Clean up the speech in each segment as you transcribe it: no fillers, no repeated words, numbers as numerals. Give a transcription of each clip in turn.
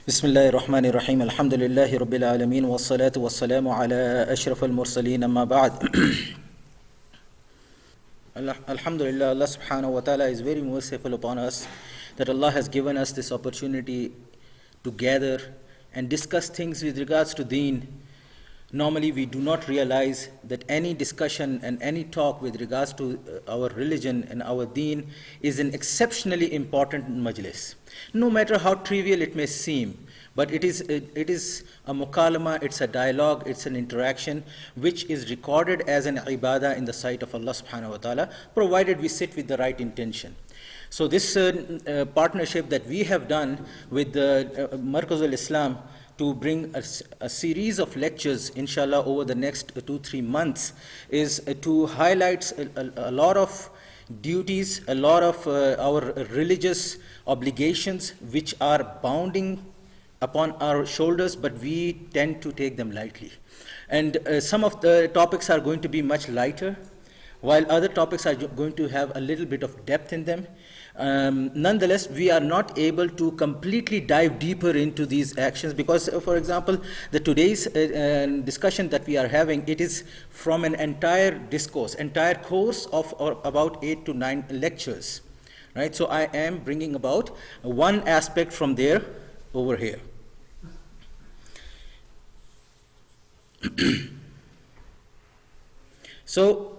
بسم الله الرحمن الرحيم الحمد لله رب العالمين والصلاة والسلام على أشرف المرسلين أما بعد Alhamdulillah, Allah subhanahu wa ta'ala is very merciful upon us that Allah has given us this opportunity to gather and discuss things with regards to deen. Normally we do not realize that any discussion and any talk with regards to our religion and our deen is an exceptionally important majlis. No matter how trivial it may seem, but it is a mukalama, it's a dialogue, it's an interaction which is recorded as an ibadah in the sight of Allah subhanahu wa ta'ala, provided we sit with the right intention. So this partnership that we have done with the Markazul Islam to bring a series of lectures, inshallah, over the next 2-3 months, is to highlight a lot of duties, a lot of our religious obligations which are bounding upon our shoulders, but we tend to take them lightly. And some of the topics are going to be much lighter, while other topics are going to have a little bit of depth in them. Nonetheless, we are not able to completely dive deeper into these actions because, for example, today's discussion that we are having, it is from an entire course of about 8 to 9 lectures, right? So I am bringing about one aspect from there over here. So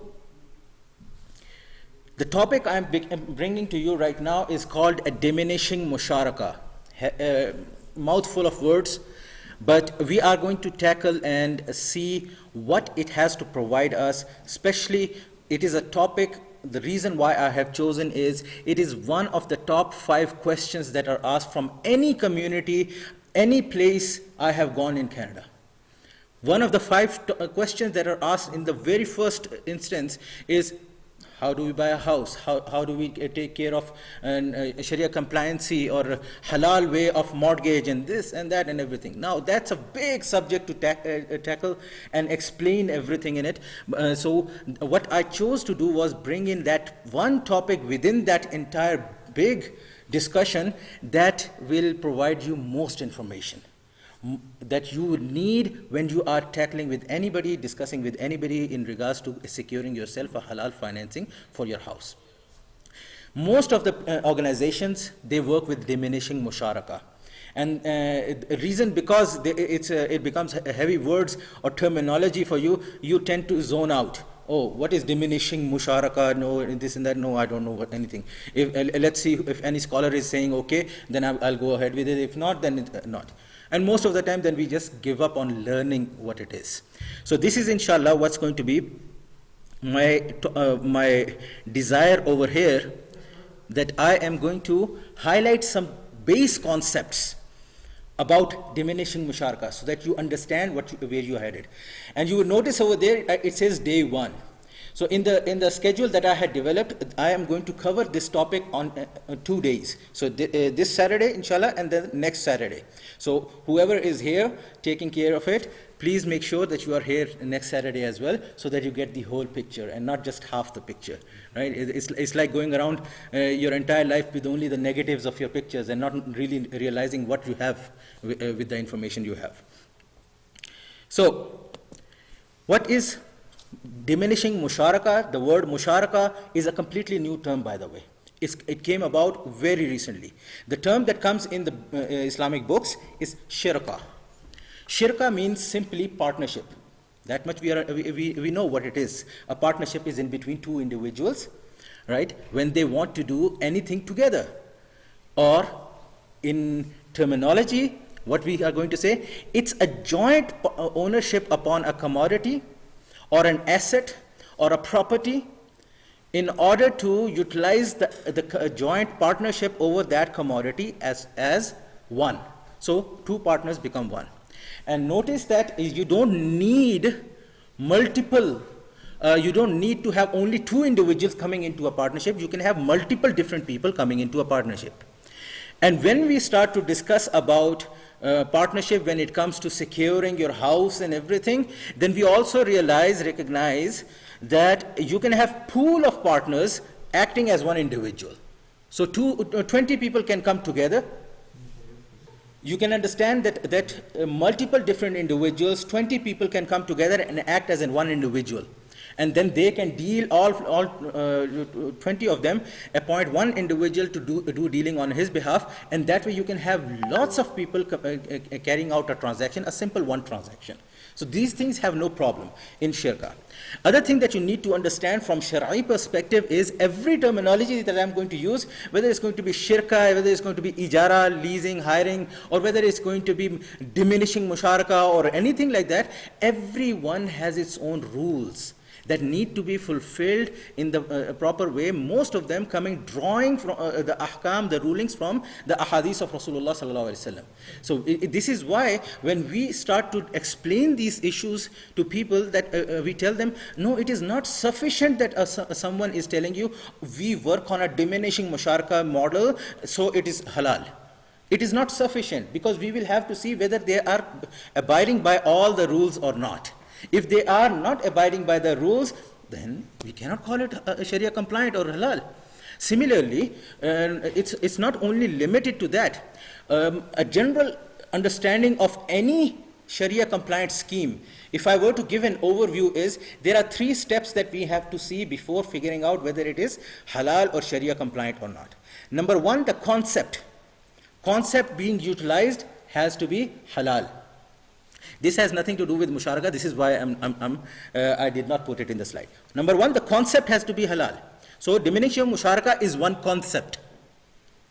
the topic I'm bringing to you right now is called a diminishing musharaka. A mouthful of words, but we are going to tackle and see what it has to provide us. Especially, it is a topic, the reason why I have chosen is, it is one of the top 5 questions that are asked from any community, any place I have gone in Canada. One of the 5 questions that are asked in the very first instance is, how do we buy a house? How do we take care of Sharia compliancy or halal way of mortgage and this and that and everything? Now that's a big subject to tackle and explain everything in it. So what I chose to do was bring in that one topic within that entire big discussion that will provide you most information that you would need when you are tackling with anybody, discussing with anybody in regards to securing yourself a halal financing for your house. Most of the organizations, they work with diminishing musharaka. And reason because it becomes heavy words or terminology for you, you tend to zone out. Oh, what is diminishing musharaka? No, this and that. No, I don't know what anything. Let's see if any scholar is saying okay, then I'll go ahead with it. If not, then not. And most of the time, then we just give up on learning what it is. So this is, inshallah, what's going to be my desire over here, that I am going to highlight some base concepts about diminishing musharaka so that you understand where you are headed. And you will notice over there, it says day 1. So in the schedule that I had developed, I am going to cover this topic on 2 days. So this Saturday, inshallah, and then next Saturday. So whoever is here taking care of it, please make sure that you are here next Saturday as well, so that you get the whole picture and not just half the picture, right? It's like going around your entire life with only the negatives of your pictures and not really realizing what you have with the information you have. So what is diminishing musharaka? The word musharaka is a completely new term, by the way. It came about very recently. The term that comes in the Islamic books is shirka. Shirka means simply partnership. That much we know what it is. A partnership is in between 2 individuals, right? When they want to do anything together. Or in terminology, what we are going to say, it's a joint ownership upon a commodity or an asset or a property in order to utilize the joint partnership over that commodity as one. So 2 partners become one. And notice that you don't need multiple, you don't need to have only 2 individuals coming into a partnership. You can have multiple different people coming into a partnership. And when we start to discuss about partnership when it comes to securing your house and everything, then we also recognize that you can have pool of partners acting as one individual. So 20 people can come together. You can understand that multiple different individuals, 20 people can come together and act as in one individual. And then they can deal, all 20 of them appoint one individual to do dealing on his behalf, and that way you can have lots of people carrying out a transaction, a simple one transaction. So these things have no problem in shirka. Other thing that you need to understand from Shari'i perspective is every terminology that I'm going to use, whether it's going to be shirka, whether it's going to be ijara, leasing, hiring, or whether it's going to be diminishing musharaka or anything like that, everyone has its own rules that need to be fulfilled in the proper way, most of them drawing from the ahkam, the rulings from the ahadith of Rasulullah sallallahu alaihi wasallam. So this is why when we start to explain these issues to people, that we tell them, no, it is not sufficient that someone is telling you, we work on a diminishing musharaka model, so it is halal. It is not sufficient, because we will have to see whether they are abiding by all the rules or not. If they are not abiding by the rules, then we cannot call it Sharia compliant or halal. Similarly, it's not only limited to that. A general understanding of any Sharia compliant scheme, if I were to give an overview, is there are 3 steps that we have to see before figuring out whether it is halal or Sharia compliant or not. Number 1, the concept. Concept being utilized has to be halal. This has nothing to do with musharaka. This is why I did not put it in the slide. Number 1, the concept has to be halal. So diminishing of musharaka is one concept,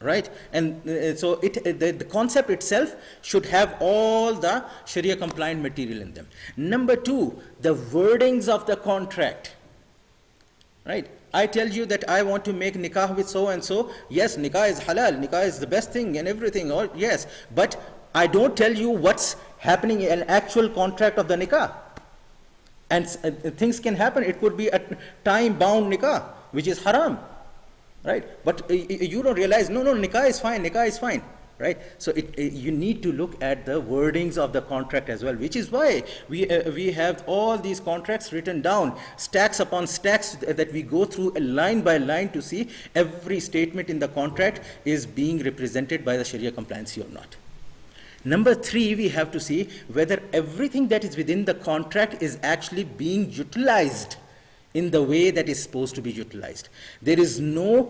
right? And so the concept itself should have all the Sharia compliant material in them. Number 2, the wordings of the contract, right? I tell you that I want to make nikah with so and so. Yes, nikah is halal. Nikah is the best thing and everything. Yes, but I don't tell you what's happening in an actual contract of the nikah. And things can happen. It could be a time-bound nikah, which is haram, right? But you don't realize, no, nikah is fine, right? So you need to look at the wordings of the contract as well, which is why we have all these contracts written down, stacks upon stacks, that we go through line by line to see every statement in the contract is being represented by the Sharia compliancy or not. Number 3, we have to see whether everything that is within the contract is actually being utilized in the way that is supposed to be utilized. There is no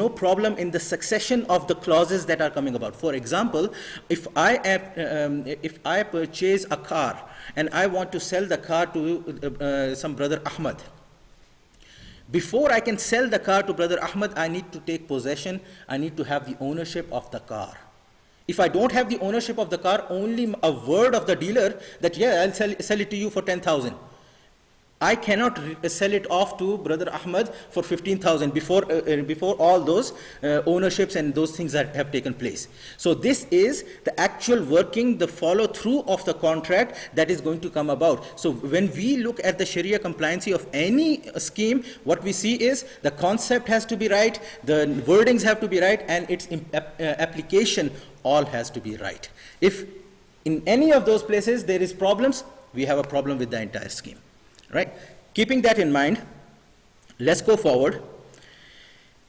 problem in the succession of the clauses that are coming about. For example, if I purchase a car and I want to sell the car to some brother Ahmad, before I can sell the car to brother Ahmad, I need to take possession. I need to have the ownership of the car. If I don't have the ownership of the car, only a word of the dealer that, yeah, I'll sell it to you for 10,000. I cannot sell it off to brother Ahmad for 15,000 before all those ownerships and those things that have taken place. So this is the actual working, the follow through of the contract that is going to come about. So when we look at the Sharia compliancy of any scheme, what we see is the concept has to be right, the wordings have to be right, and its application all has to be right. If in any of those places there is problems, we have a problem with the entire scheme. Right? Keeping that in mind, let's go forward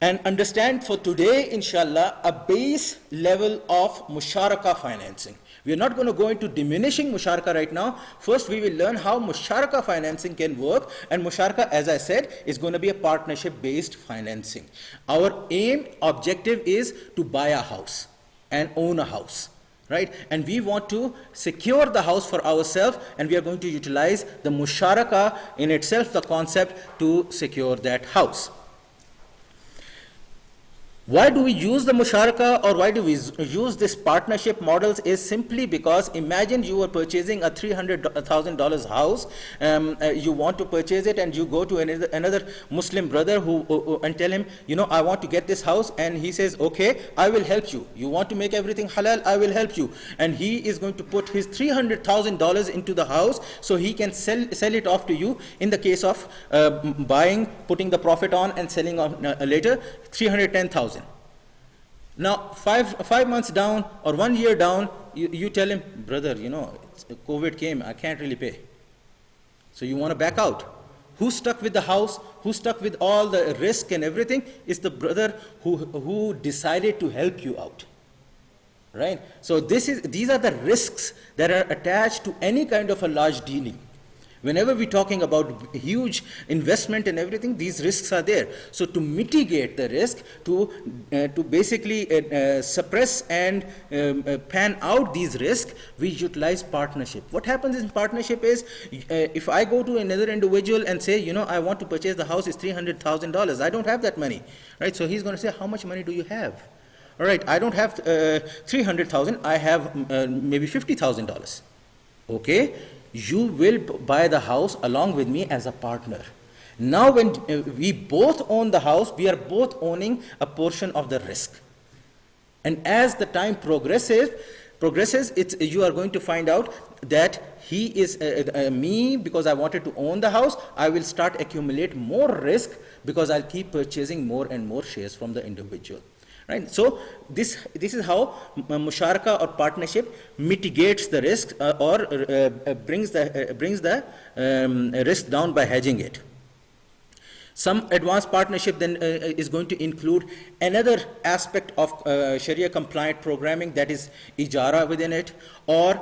and understand for today, inshallah, a base level of musharaka financing. We are not going to go into diminishing musharaka right now. First, we will learn how musharaka financing can work. And musharaka, as I said, is going to be a partnership-based financing. Our objective is to buy a house and own a house. Right? And we want to secure the house for ourselves, and we are going to utilize the musharaka in itself, the concept, to secure that house. Why do we use the musharaka, or why do we use this partnership models, is simply because imagine you are purchasing a $300,000 house, you want to purchase it, and you go to another Muslim brother and tell him, I want to get this house, and he says, okay, I will help you. You want to make everything halal, I will help you. And he is going to put his $300,000 into the house so he can sell it off to you. In the case of buying, putting the profit on and selling on later, $310,000. Now, five months down or 1 year down, you tell him, brother, COVID came, I can't really pay. So you want to back out. Who's stuck with the house? Who's stuck with all the risk and everything? Is the brother who decided to help you out. right? So these are the risks that are attached to any kind of a large dealing. Whenever we're talking about huge investment and everything, these risks are there. So to mitigate the risk, to basically suppress and pan out these risks, we utilize partnership. What happens in partnership is, if I go to another individual and say, you know, I want to purchase the house, is $300,000. I don't have that money, right? So he's going to say, how much money do you have? All right, I don't have 300,000. I have maybe $50,000. Okay. You will buy the house along with me as a partner. Now when we both own the house, we are both owning a portion of the risk. And as the time progresses, you are going to find out that he is me, because I wanted to own the house, I will start accumulate more risk because I'll keep purchasing more and more shares from the individual. Right? So this is how musharaka or partnership mitigates the risk or brings the risk down by hedging it. Some advanced partnership then is going to include another aspect of Sharia compliant programming, that is ijara within it, or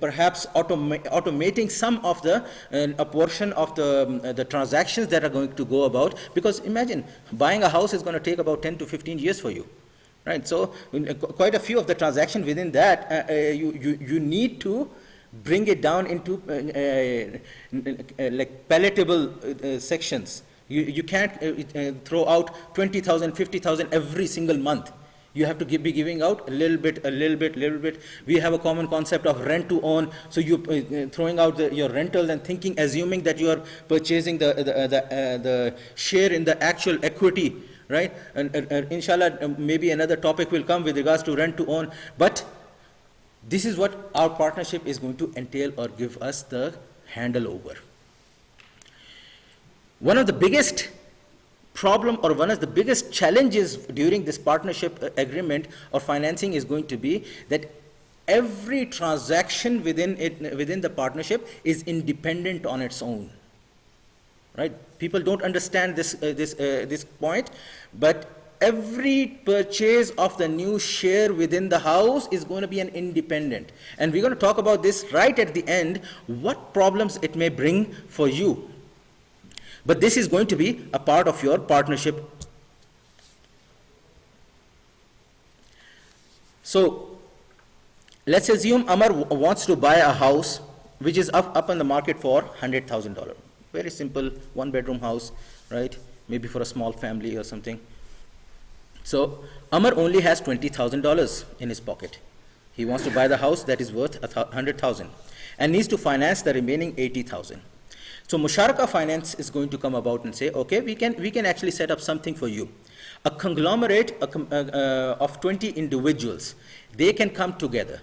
perhaps automating some of a portion of the transactions that are going to go about. Because imagine, buying a house is going to take about 10 to 15 years for you. Right? So quite a few of the transactions within that, you need to bring it down into like palatable sections. You can't throw out 20,000, 50,000 every single month. You have to be giving out a little bit. We have a common concept of rent to own. So you throwing out your rentals and assuming that you are purchasing the share in the actual equity, right? And inshallah, maybe another topic will come with regards to rent to own. But this is what our partnership is going to entail or give us the handle over. One of the biggest problem or one of the biggest challenges during this partnership agreement or financing is going to be that every transaction within the partnership is independent on its own. Right? People don't understand this point, but every purchase of the new share within the house is going to be an independent. And we're going to talk about this right at the end, what problems it may bring for you. But this is going to be a part of your partnership. So let's assume Amar wants to buy a house which is up on the market for $100,000. Very simple, one bedroom house, right? Maybe for a small family or something. So Amar only has $20,000 in his pocket. He wants to buy the house that is worth $100,000 and needs to finance the remaining $80,000. So Musharaka Finance is going to come about and say, okay, we can actually set up something for you. A conglomerate of 20 individuals, they can come together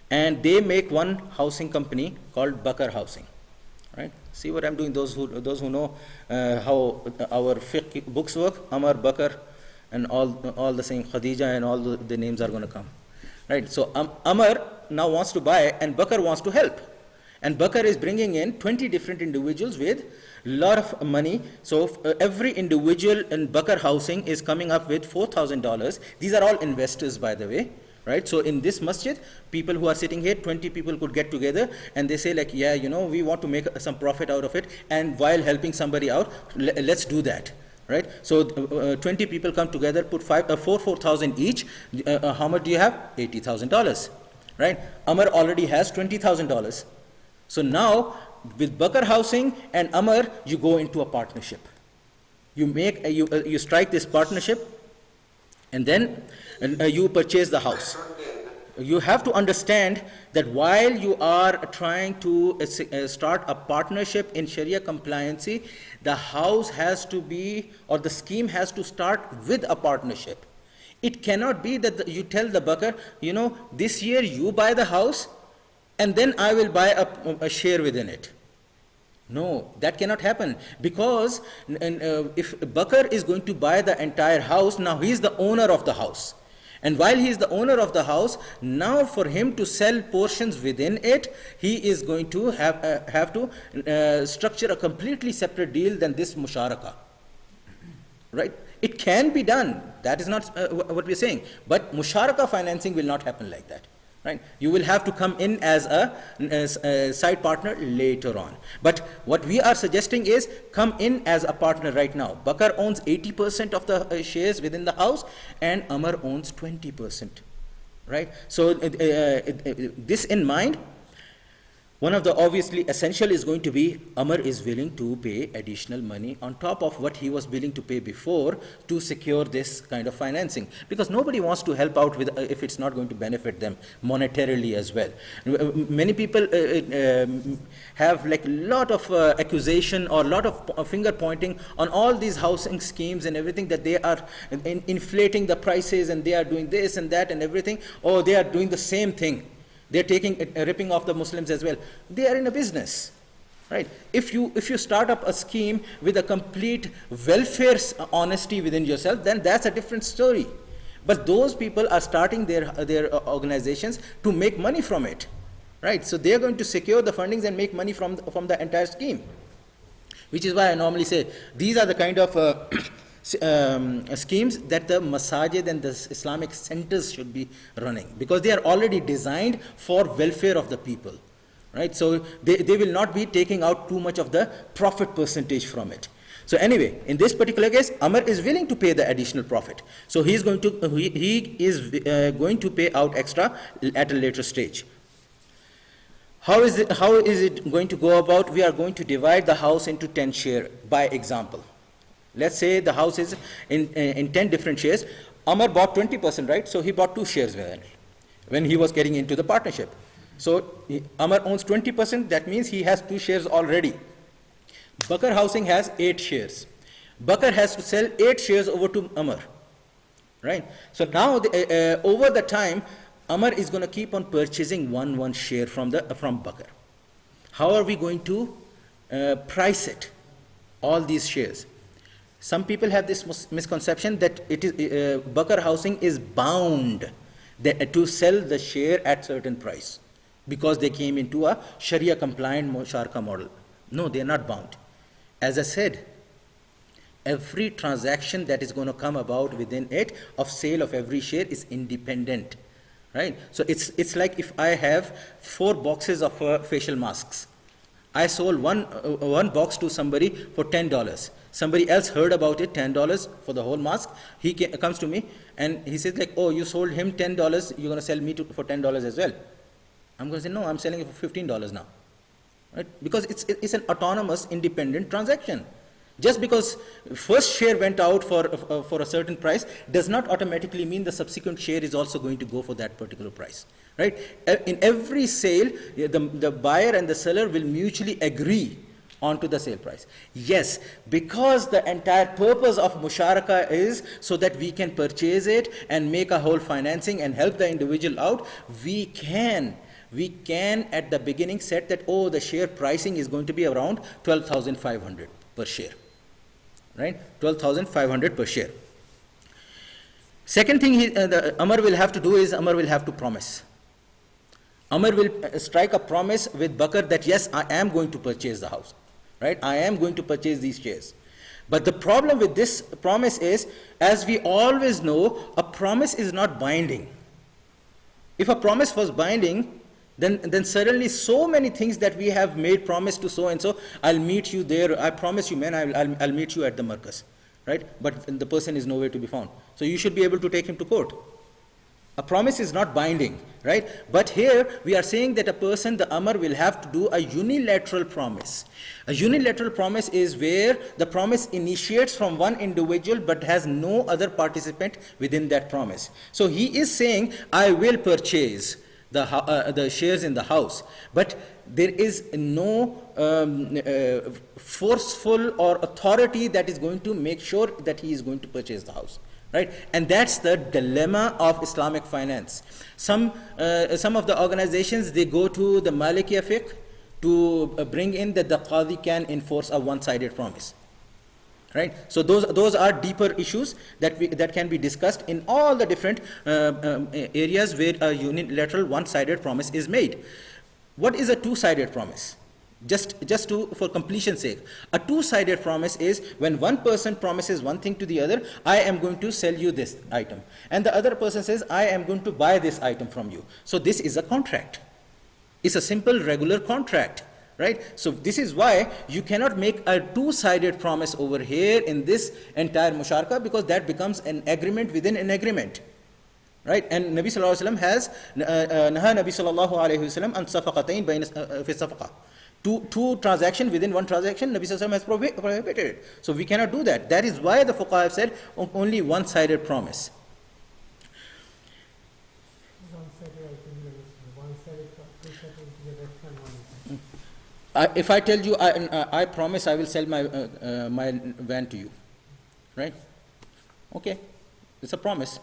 and they make one housing company called Bakar Housing. Right? See what I'm doing? Those who know how our fiqh books work, Amar, Bakar, and all the same, Khadija, and all the names are going to come. Right? So Amar now wants to buy and Bakar wants to help. And Bakar is bringing in 20 different individuals with a lot of money. So every individual in Bakar Housing is coming up with $4,000. These are all investors, by the way. Right? So in this masjid, people who are sitting here, 20 people could get together and they say like, yeah, you know, we want to make some profit out of it, and while helping somebody out, let's do that. Right? So 20 people come together, put $4,000 each. How much do you have? $80,000. Right? Amar already has $20,000. So now with Bakar Housing and Amar, you go into a partnership. You strike this partnership, and then you purchase the house. You have to understand that while you are trying to start a partnership in Sharia compliancy, the house has to be, or the scheme has to start with a partnership. It cannot be that you tell the Bakar, you know, this year you buy the house and then I will buy a share within it. No, that cannot happen, because if Bakar is going to buy the entire house, now he is the owner of the house. And while he is the owner of the house, now for him to sell portions within it, he is going to have to structure a completely separate deal than this musharaka. Right? It can be done. That is not what we're saying. But musharaka financing will not happen like that. Right? You will have to come in as a side partner later on. But what we are suggesting is come in as a partner right now. Bakar owns 80% of the shares within the house, and Amar owns 20%. Right? So this in mind, one of the obviously essential is going to be Amar is willing to pay additional money on top of what he was willing to pay before to secure this kind of financing, because nobody wants to help out with if it's not going to benefit them monetarily as well. Many people have like lot of accusation or lot of finger pointing on all these housing schemes and everything, that they are inflating the prices and they are doing this and that and everything. Oh, they are doing the same thing. They're ripping off the Muslims as well. They are in a business, right? If you start up a scheme with a complete welfare honesty within yourself, then that's a different story. But those people are starting their organizations to make money from it, right? So they're going to secure the fundings and make money from the entire scheme, which is why I normally say these are the kind of schemes that the masajid and the Islamic centers should be running, because they are already designed for welfare of the people, right? So they will not be taking out too much of the profit percentage from it. So anyway, in this particular case, Amar is willing to pay the additional profit. So he is going to pay out extra at a later stage. How is it going to go about? We are going to divide the house into 10 shares by example. Let's say the house is in 10 different shares. Amar bought 20%, right? So he bought 2 shares when he was getting into the partnership. So Amar owns 20%. That means he has 2 shares already. Bakar Housing has 8 shares. Bakar has to sell 8 shares over to Amar, right? So now over the time, Amar is going to keep on purchasing one share from Bakar. How are we going to price it? All these shares. Some people have this misconception that it is Bakar Housing is bound to sell the share at certain price because they came into a Sharia compliant musharaka model. No, they are not bound. As I said, every transaction that is going to come about within it of sale of every share is independent, right? So it's like if I have 4 boxes of facial masks. I sold one box to somebody for $10. Somebody else heard about it, $10 for the whole mask. He comes to me and he says like, oh, you sold him $10, you're going to sell me for $10 as well. I'm going to say, no, I'm selling it for $15 now, right? Because it's an autonomous, independent transaction. Just because first share went out for a certain price does not automatically mean the subsequent share is also going to go for that particular price, right? In every sale, the buyer and the seller will mutually agree onto the sale price. Yes, because the entire purpose of musharaka is so that we can purchase it and make a whole financing and help the individual out, we can at the beginning set that, oh, the share pricing is going to be around 12,500 per share. Right? 12,500 per share. Second thing Amar will have to do is Amar will have to promise. Amar will strike a promise with Bakar that yes, I am going to purchase the house. Right? I am going to purchase these shares. But the problem with this promise is, as we always know, a promise is not binding. If a promise was binding, then suddenly so many things that we have made promise to so and so, I'll meet you there, I promise you, man, I'll meet you at the markaz, right? But the person is nowhere to be found. So you should be able to take him to court. A promise is not binding, right? But here we are saying that a person, the Amar, will have to do a unilateral promise. A unilateral promise is where the promise initiates from one individual but has no other participant within that promise. So he is saying, I will purchase the shares in the house, but there is no forceful or authority that is going to make sure that he is going to purchase the house, right? And that's the dilemma of Islamic finance. Some of the organizations, they go to the Malikiya fiqh to bring in that the Qadi can enforce a one-sided promise. Right? So those are deeper issues that can be discussed in all the different areas where a unilateral one-sided promise is made. What is a two-sided promise? Just to, for completion's sake. A two-sided promise is when one person promises one thing to the other, I am going to sell you this item. And the other person says, I am going to buy this item from you. So this is a contract. It's a simple, regular contract, right? So this is why you cannot make a two-sided promise over here in this entire musharaka, because that becomes an agreement within an agreement. Right, and Nabi sallallahu alaihi wasallam has naha Nabi sallallahu alaihi wasallam an safaqatayn bayna fi safaqa. Two transaction within one transaction, Nabi sallallahu alaihi wasallam has prohibited it. So we cannot do that. That is why the fuqaha have said only one-sided promise. If I tell you, I promise I will sell my my van to you, right? Okay, it's a promise.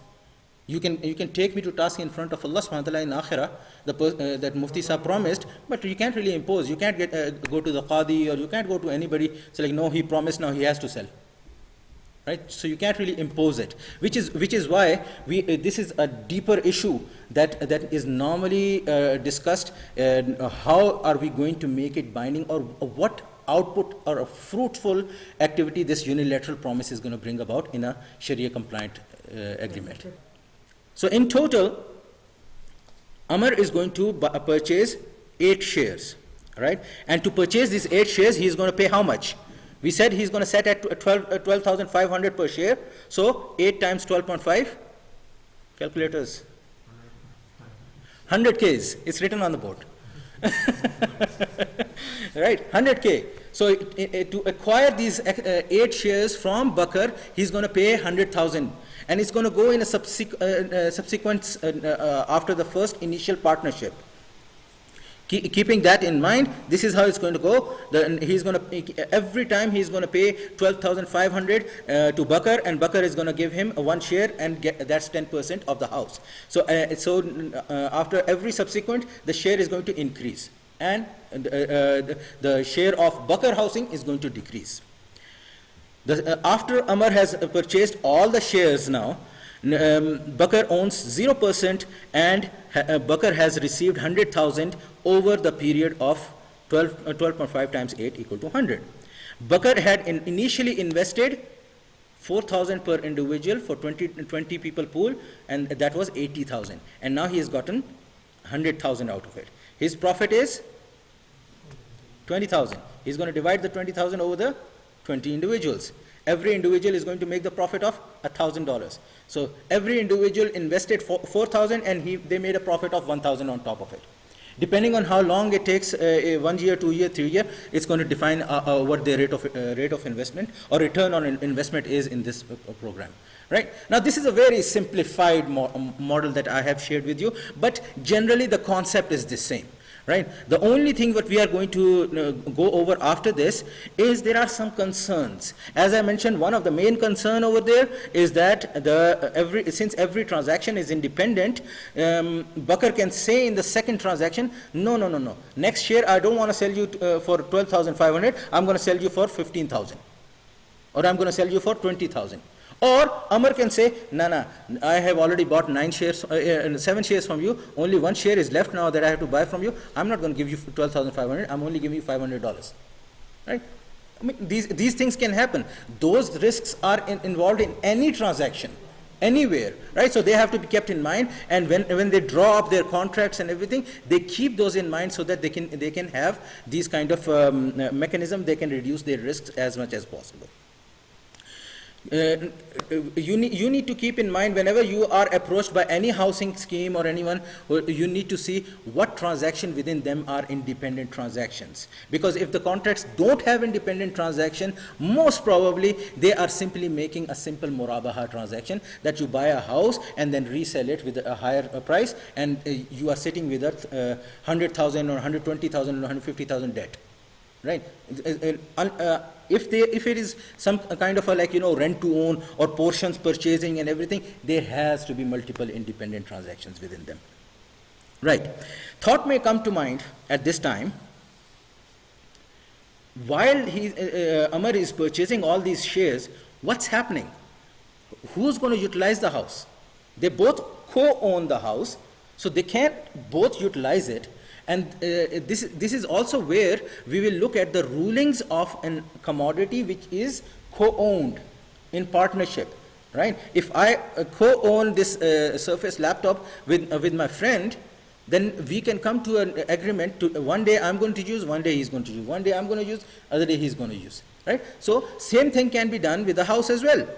You can take me to task in front of Allah subhanahu wa ta'ala in akhirah, that Mufti Sahib promised, but you can't really impose. You can't go to the Qadi, or you can't go to anybody, say like, no, he promised, now he has to sell. Right? So you can't really impose it, which is why this is a deeper issue that is normally discussed. How are we going to make it binding, or what output or a fruitful activity this unilateral promise is going to bring about in a Sharia compliant agreement. So in total, Amr is going to purchase 8 shares, right? And to purchase these 8 shares, he is going to pay how much? We said he's going to set at 12,500 per share. So 8 times 12.5, calculators. 100Ks, it's written on the board. Right, 100K. So to acquire these 8 shares from Bakr, he's going to pay 100,000. And it's going to go in a subsequent after the first initial partnership. Keeping that in mind, this is how it's going to go. He's going to, every time he's going to pay 12,500 to Bakr, and Bakr is going to give him 1 share, and that's 10% of the house. So after every subsequent, the share is going to increase, and the share of Bakr housing is going to decrease. After Amr has purchased all the shares now, Bakr owns 0%, and Bakr has received 100,000 over the period of 12.5 times 8 equal to 100. Bakr had initially invested 4,000 per individual for 20 people pool, and that was 80,000. And now he has gotten 100,000 out of it. His profit is 20,000. He's going to divide the 20,000 over the 20 individuals. Every individual is going to make the profit of $1,000. So every individual invested 4,000, and they made a profit of 1,000 on top of it. Depending on how long it takes, 1 year, 2 year, 3 year, it's going to define what the rate of investment or return on investment is in this program. Right? Now this is a very simplified model that I have shared with you, but generally the concept is the same. Right? The only thing that we are going to go over after this is there are some concerns. As I mentioned, one of the main concern over there is that since every transaction is independent, Bakr can say in the second transaction, no. Next year I don't want to sell you for 12,500. I'm going to sell you for 15,000, or I'm going to sell you for 20,000. Or Amr can say, no, I have already bought 7 shares from you. Only 1 share is left now that I have to buy from you. I'm not going to give you 12,500. I'm only giving you $500. Right? I mean, these things can happen. Those risks are involved in any transaction, anywhere. Right? So they have to be kept in mind. And when they draw up their contracts and everything, they keep those in mind so that they can have these kind of mechanism. They can reduce their risks as much as possible. You need to keep in mind whenever you are approached by any housing scheme or anyone, you need to see what transaction within them are independent transactions. Because if the contracts don't have independent transaction, most probably they are simply making a simple murabaha transaction, that you buy a house and then resell it with a higher price, and you are sitting with a 100,000 or 120,000 or 150,000 debt. Right? If it is some kind of a rent to own or portions purchasing and everything, there has to be multiple independent transactions within them. Right. Thought may come to mind at this time, while Amr is purchasing all these shares, what's happening? Who's going to utilize the house? They both co-own the house, so they can't both utilize it. And this is also where we will look at the rulings of a commodity which is co-owned in partnership, right? If I co-own this Surface laptop with my friend, then we can come to an agreement to one day I'm going to use, one day he's going to use, one day I'm going to use, other day he's going to use, right? So same thing can be done with the house as well.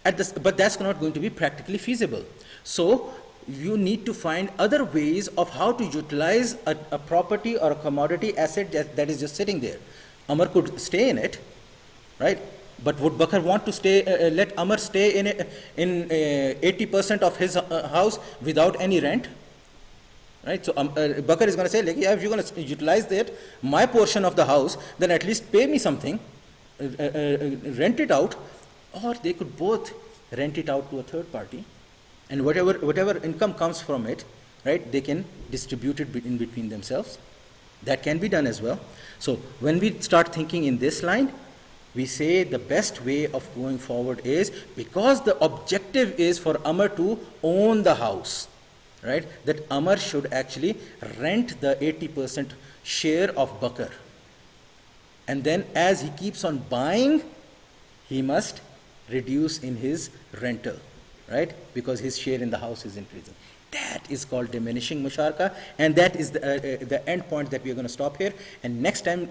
But that's not going to be practically feasible. So you need to find other ways of how to utilize a property or a commodity asset that is just sitting there. Amar could stay in it, right? But would Bakar want to stay, let Amar stay in 80% of his house without any rent? Right? So Bakar is going to say, like, yeah, if you're going to utilize that, my portion of the house, then at least pay me something, rent it out, or they could both rent it out to a third party, and whatever income comes from it, right, they can distribute it in between themselves. That can be done as well. So when we start thinking in this line, we say the best way of going forward is, because the objective is for Amar to own the house, right, that Amar should actually rent the 80% share of Bakar. And then as he keeps on buying, he must reduce in his rental, right, because his share in the house is increasing. That is called diminishing musharaka, and that is the end point that we are going to stop here. And next time,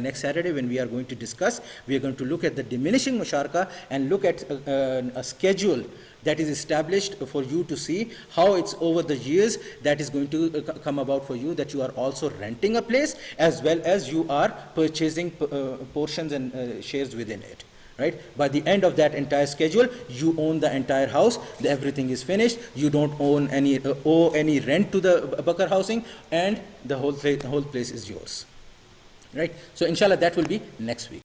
next Saturday, when we are going to discuss, we are going to look at the diminishing musharaka and look at a schedule that is established for you to see how it's over the years that is going to come about for you, that you are also renting a place as well as you are purchasing portions and shares within it. Right? By the end of that entire schedule, you own the entire house. Everything is finished. You don't owe any rent to the Bakar housing, and the whole place is yours. Right? So inshallah, that will be next week.